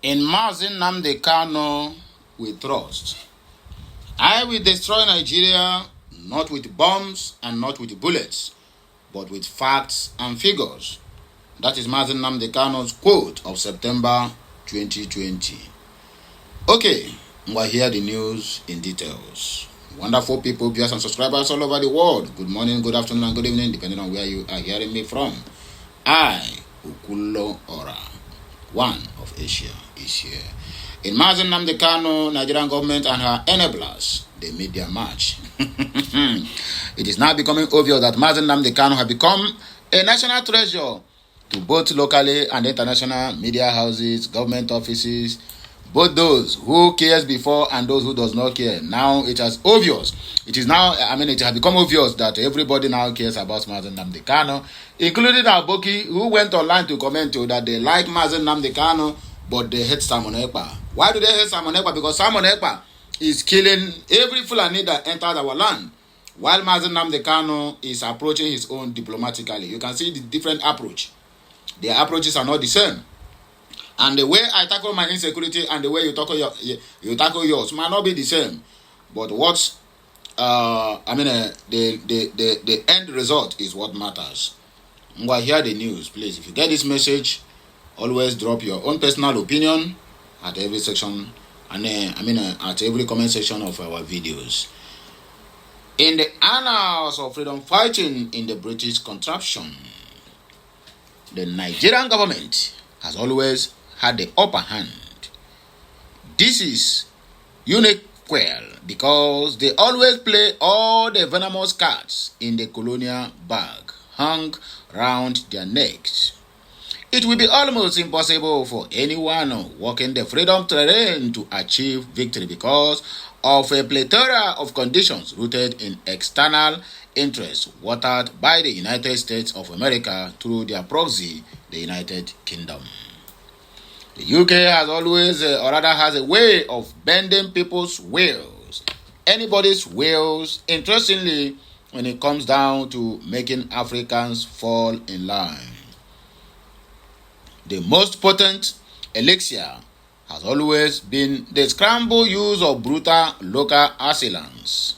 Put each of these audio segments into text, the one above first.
In Nnamdi Kanu we trust. I will destroy Nigeria not with bombs and not with bullets, but with facts and figures. That is Nnamdi Kanu's quote of September 2020. Okay, we'll hear the news in details. Wonderful people, viewers and subscribers all over the world. Good morning, good afternoon, and good evening, depending on where you are hearing me from. I, Ukulo Ora, one of Asia, is here. In Nnamdi Kanu, Nigerian government and her enablers, they made their march. It is now becoming obvious that Nnamdi Kanu has become a national treasure to both locally and international media houses, government offices, both those who cares before and those who does not care. Now it is obvious. It has become obvious that everybody now cares about Nnamdi Kanu, including Aboki, who went online to comment that they like Nnamdi Kanu, but they hate Simon Ekpa. Why do they hate Simon Ekpa? Because Simon Ekpa is killing every Fulani that enters our land, while Nnamdi Kanu is approaching his own diplomatically. You can see the different approach. Their approaches are not the same. And the way I tackle my insecurity and the way you tackle yours might not be the same. But the end result is what matters. Well, hear the news, please. If you get this message, always drop your own personal opinion at every section, at every comment section of our videos. In the annals of freedom fighting in the British contraption, the Nigerian government has always had the upper hand. This is unique because they always play all the venomous cards in the colonial bag hung round their necks. It will be almost impossible for anyone walking the freedom terrain to achieve victory because of a plethora of conditions rooted in external interests watered by the United States of America through their proxy, the United Kingdom. The UK has always, has a way of bending people's wills, anybody's wills, interestingly, when it comes down to making Africans fall in line. The most potent elixir has always been the scramble use of brutal local assistance.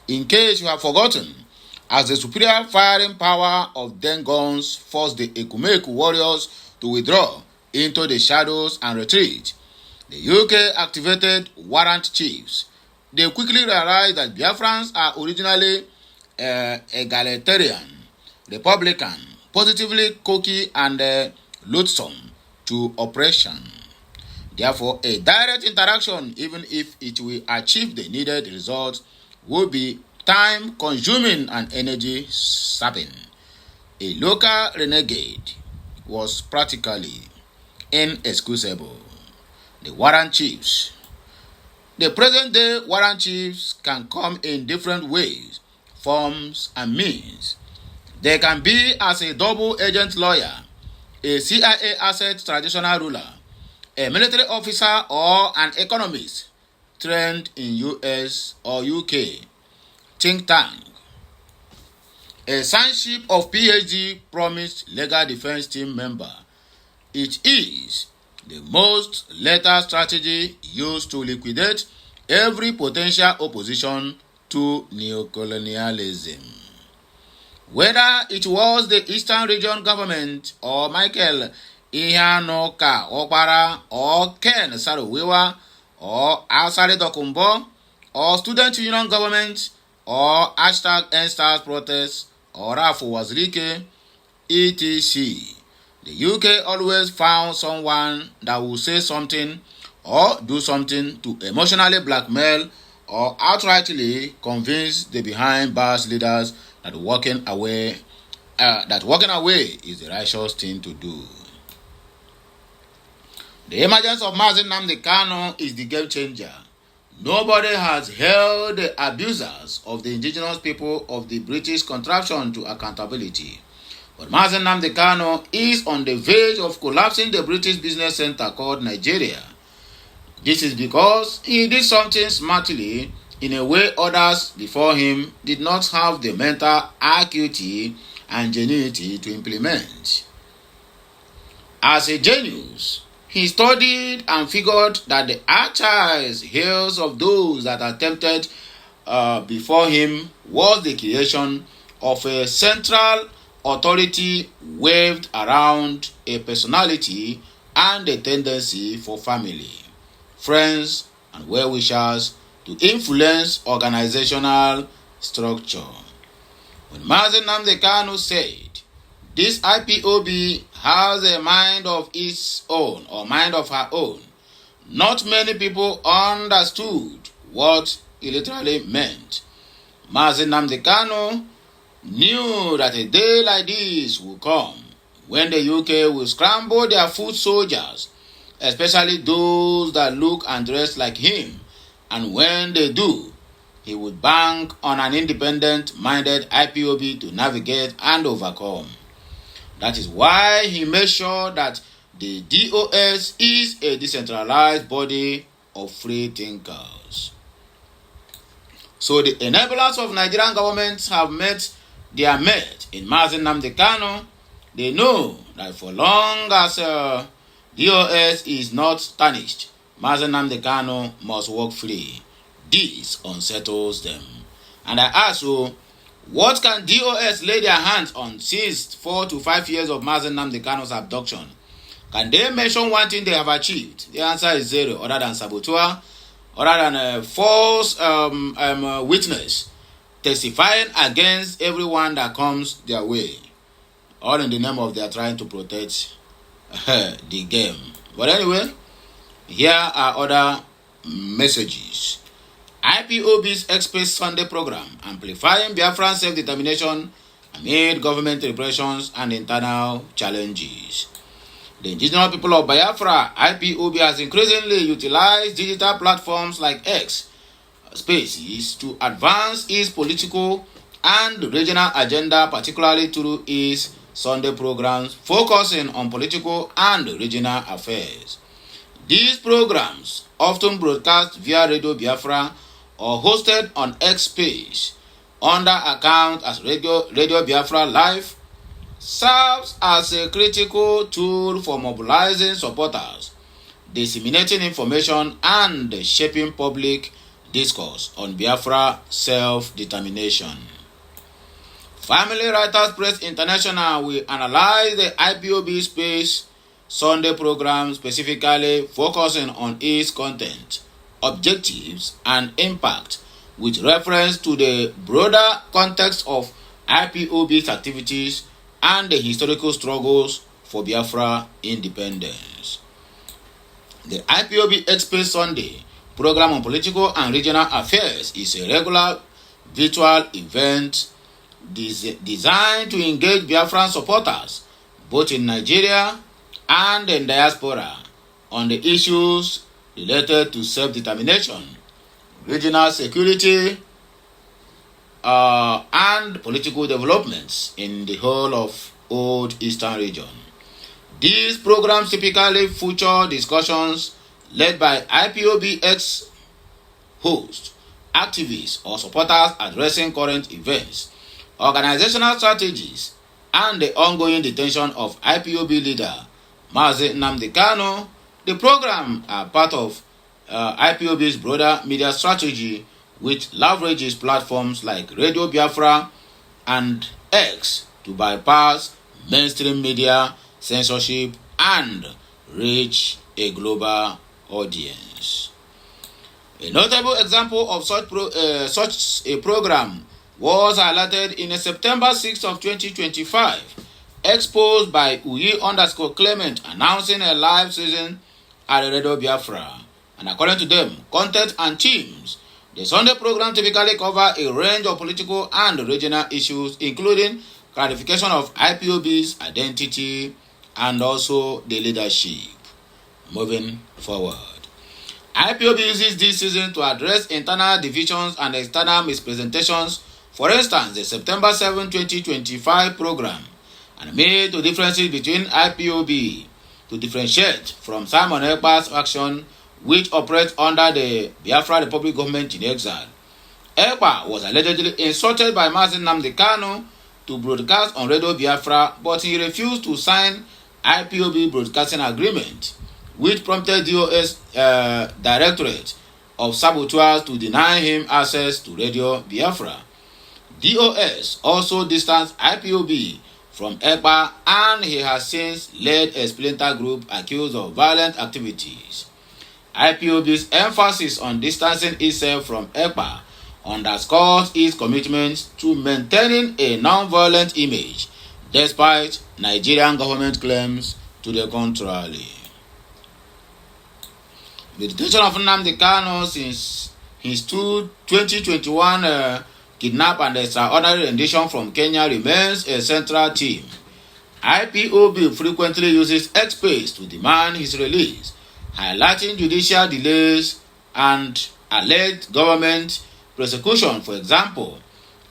In case you have forgotten, as the superior firing power of then guns forced the Ekumeku warriors to withdraw into the shadows and retreat, the UK activated warrant chiefs. They quickly realized that Biafrans are originally egalitarian, republican, positively cocky and loathsome to oppression. Therefore, a direct interaction, even if it will achieve the needed result, will be time-consuming and energy-sapping. A local renegade was practically inexcusable. The warrant chiefs. The present-day warrant chiefs can come in different ways, forms, and means. They can be as a double-agent lawyer, a CIA asset traditional ruler, a military officer, or an economist trained in US or UK think tank, a sonship of PhD promised legal defense team member. It is the most lethal strategy used to liquidate every potential opposition to neocolonialism. Whether it was the Eastern Region government or Michael Ihanoka Okpara or Ken Sarowiwa or Asare Dokumbo or Student Union government or #EndSARS protests or Rafu Wazirike, etc. The UK always found someone that would say something or do something to emotionally blackmail or outrightly convince the behind bars leaders that walking away is the righteous thing to do. The emergence of Nnamdi Kanu is the game changer. Nobody has held the abusers of the indigenous people of the British contraption to accountability. But Nnamdi Kanu is on the verge of collapsing the British business center called Nigeria. This is because he did something smartly in a way others before him did not have the mental acuity and ingenuity to implement. As a genius, He studied and figured that the Achai's heels of those that attempted before him was the creation of a central authority waved around a personality and a tendency for family, friends, and well-wishers to influence organizational structure. When Nnamdi Kanu said, "This IPOB has a mind of its own or mind of her own," not many people understood what he literally meant. Nnamdi Kanu knew that a day like this will come when the UK will scramble their foot soldiers, especially those that look and dress like him, and when they do, he would bank on an independent-minded IPOB to navigate and overcome. That is why he made sure that the DOS is a decentralized body of free thinkers. So the enablers of Nigerian government have met their mate in Nnamdi Kanu. They know that for long as DOS is not tarnished, Nnamdi Kanu must walk free. This unsettles them. And I ask you, what can DOS lay their hands on since 4 to 5 years of Nnamdi Kanu's abduction? Can they mention one thing they have achieved? The answer is zero, other than saboteur, other than a false witness testifying against everyone that comes their way, all in the name of their trying to protect the game. But anyway, here are other messages. IPOB's Expert Sunday program, amplifying Biafran self-determination amid government repressions and internal challenges. The indigenous people of Biafra, IPOB, has increasingly utilized digital platforms like X Spaces to advance its political and regional agenda, particularly through its Sunday programs focusing on political and regional affairs. These programs, often broadcast via Radio Biafra or hosted on X Space under account as Radio Biafra Live, serves as a critical tool for mobilizing supporters, disseminating information, and shaping public discourse on Biafra self-determination. Family Writers Press International will analyze the IPOB Space Sunday program, specifically focusing on its content, objectives, and impact with reference to the broader context of IPOB's activities and the historical struggles for Biafra independence. The IPOB Expert Sunday program on political and regional affairs is a regular virtual event designed to engage Biafran supporters both in Nigeria and in diaspora on the issues related to self-determination, regional security, and political developments in the whole of Old Eastern region. These programs typically feature discussions led by IPOB ex-hosts, activists, or supporters addressing current events, organizational strategies, and the ongoing detention of IPOB leader Nnamdi Kanu. The program are part of IPOB's broader media strategy, which leverages platforms like Radio Biafra and X to bypass mainstream media censorship and reach a global audience. A notable example of such a program was highlighted in a September 6th of 2025, exposed by Uyi_Clement announcing a live season at Radio Biafra. And according to them, content and themes, the Sunday program typically cover a range of political and regional issues, including clarification of IPOB's identity and also the leadership. Moving forward, IPOB uses this season to address internal divisions and external mispresentations. For instance, the September 7, 2025 program and made the differences between IPOB to differentiate from Simon Ekpa's faction, which operates under the Biafra Republic government in exile. Ekpa was allegedly insulted by Nnamdi Kanu to broadcast on Radio Biafra, but he refused to sign IPOB broadcasting agreement. which prompted DOS Directorate of Saboteurs to deny him access to Radio Biafra. DOS also distanced IPOB from EPA, and he has since led a splinter group accused of violent activities. IPOB's emphasis on distancing itself from EPA underscores its commitment to maintaining a non-violent image despite Nigerian government claims to the contrary. The detention of Nnamdi Kanu since his 2021 kidnap and extraordinary rendition from Kenya remains a central theme. IPOB frequently uses X space to demand his release, highlighting judicial delays and alleged government persecution. For example,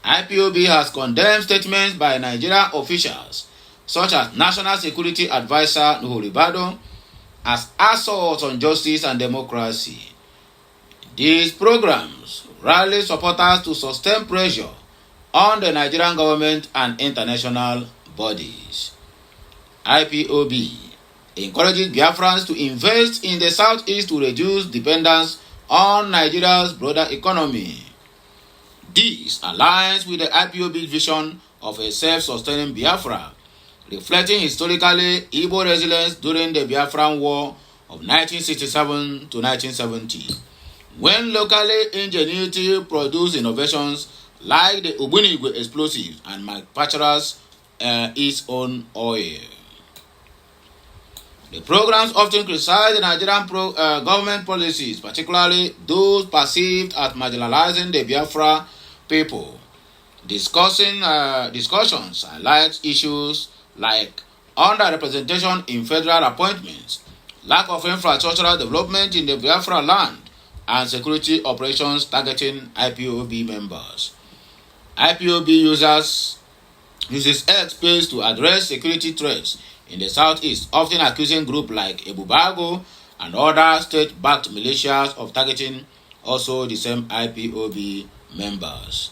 IPOB has condemned statements by Nigerian officials, such as National Security Advisor Nuhu Ribado, as assaults on justice and democracy. These programs rally supporters to sustain pressure on the Nigerian government and international bodies. IPOB encourages Biafrans to invest in the southeast to reduce dependence on Nigeria's broader economy. This aligns with the IPOB vision of a self-sustaining Biafra, reflecting historically Igbo resilience during the Biafran War of 1967 to 1970, when locally ingenuity produced innovations like the Ogbunigwe explosives and manufactures its own oil. The programs often criticize the Nigerian government policies, particularly those perceived as marginalizing the Biafra people. Discussions highlight issues like underrepresentation in federal appointments, lack of infrastructural development in the Biafra land, and security operations targeting IPOB members. IPOB uses X space to address security threats in the southeast, often accusing groups like Ebubago and other state-backed militias of targeting also the same IPOB members.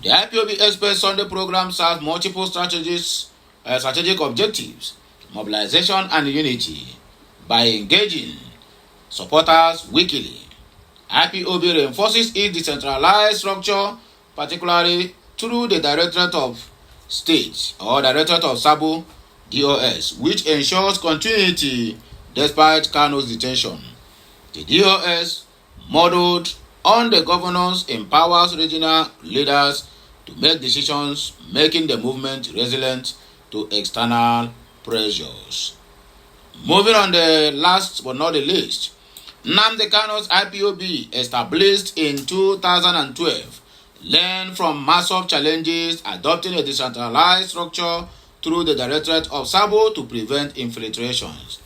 The IPOB Express Sunday program serves multiple strategic objectives, mobilization and unity, by engaging supporters weekly. IPOB reinforces its decentralized structure, particularly through the Directorate of State or Directorate of Sabo DOS, which ensures continuity despite Kanu's detention. The DOS, modeled on the governance, empowers regional leaders to make decisions, making the movement resilient to external pressures. Moving on, the last but not the least, Nnamdi Kanu's IPOB, established in 2012, learned from massive challenges, adopting a decentralized structure through the Directorate of Sabo to prevent infiltrations.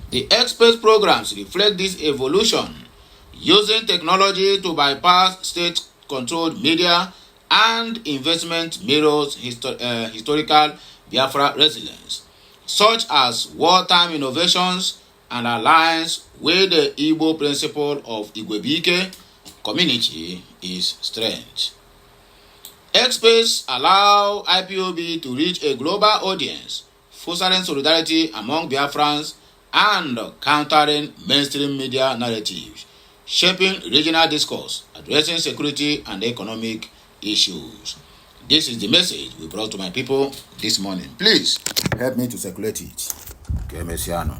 The X-Space programs reflect this evolution, using technology to bypass state-controlled media and investment mirrors historical Biafra resilience, such as wartime innovations and alliance with the Igbo principle of Igwebike, community is strength. X-Space allow IPOB to reach a global audience, fostering solidarity among Biafrans and countering mainstream media narratives, shaping regional discourse, addressing security and economic issues. This is the message we brought to my people this morning. Please help me to circulate it. Que Messiano.